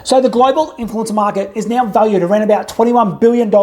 So the global influencer market is now valued around about $21 billion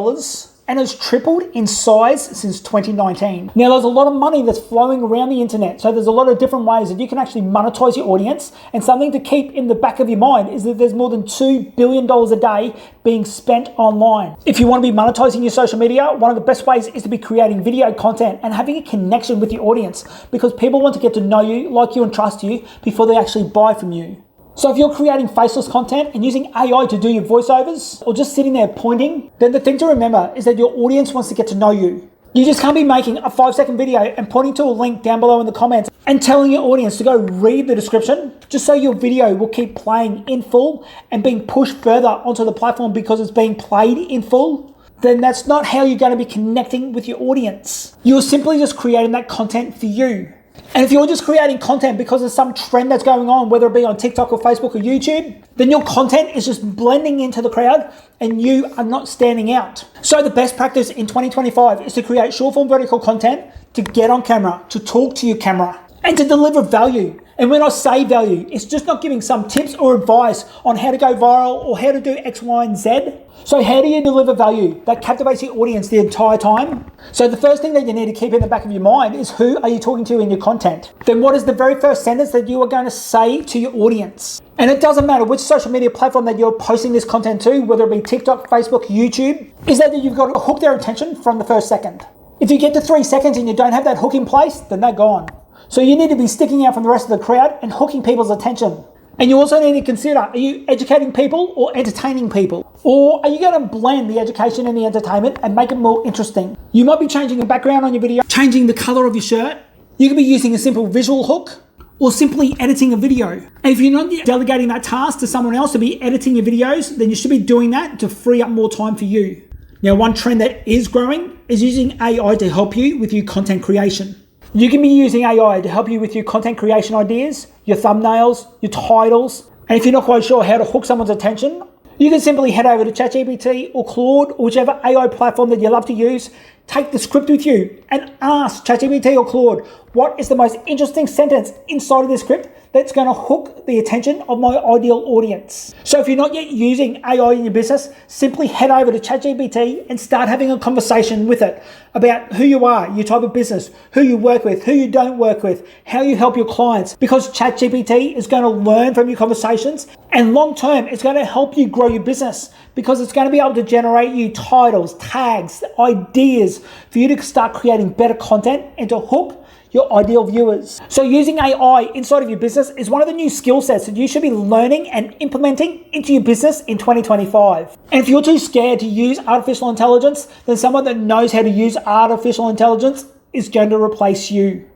and has tripled in size since 2019. Now there's a lot of money that's flowing around the internet, so there's a lot of different ways that you can actually monetize your audience, and something to keep in the back of your mind is that there's more than $2 billion a day being spent online. If you want to be monetizing your social media, one of the best ways is to be creating video content and having a connection with your audience, because people want to get to know you, like you, and trust you before they actually buy from you. So if you're creating faceless content and using AI to do your voiceovers, or just sitting there pointing, then the thing to remember is that your audience wants to get to know you. You just can't be making a 5-second video and pointing to a link down below in the comments and telling your audience to go read the description, just so your video will keep playing in full and being pushed further onto the platform because it's being played in full. Then that's not how you're going to be connecting with your audience. You're simply just creating that content for you. And if you're just creating content because of some trend that's going on, whether it be on TikTok or Facebook or YouTube, then your content is just blending into the crowd and you are not standing out. So the best practice in 2025 is to create short form vertical content, to get on camera, to talk to your camera, and to deliver value. And when I say value, it's just not giving some tips or advice on how to go viral or how to do X, Y, and Z. So how do you deliver value that captivates your audience the entire time? So the first thing that you need to keep in the back of your mind is, who are you talking to in your content? Then what is the very first sentence that you are going to say to your audience? And it doesn't matter which social media platform that you're posting this content to, whether it be TikTok, Facebook, YouTube, is that you've got to hook their attention from the first second. If you get to 3 seconds and you don't have that hook in place, then they're gone. So you need to be sticking out from the rest of the crowd and hooking people's attention. And you also need to consider, are you educating people or entertaining people? Or are you going to blend the education and the entertainment and make it more interesting? You might be changing the background on your video, changing the color of your shirt. You could be using a simple visual hook, or simply editing a video. And if you're not delegating that task to someone else to be editing your videos, then you should be doing that to free up more time for you. Now, one trend that is growing is using AI to help you with your content creation. You can be using AI to help you with your content creation ideas, your thumbnails, your titles. And if you're not quite sure how to hook someone's attention, you can simply head over to ChatGPT or Claude or whichever AI platform that you love to use, take the script with you and ask ChatGPT or Claude, what is the most interesting sentence inside of this script that's going to hook the attention of my ideal audience? So if you're not yet using AI in your business, simply head over to ChatGPT and start having a conversation with it about who you are, your type of business, who you work with, who you don't work with, how you help your clients, because ChatGPT is going to learn from your conversations, and long term it's going to help you grow your business, because it's going to be able to generate you titles, tags, ideas for you to start creating better content and to hook your ideal viewers. So using AI inside of your business is one of the new skill sets that you should be learning and implementing into your business in 2025. And if you're too scared to use artificial intelligence, then someone that knows how to use artificial intelligence is going to replace you.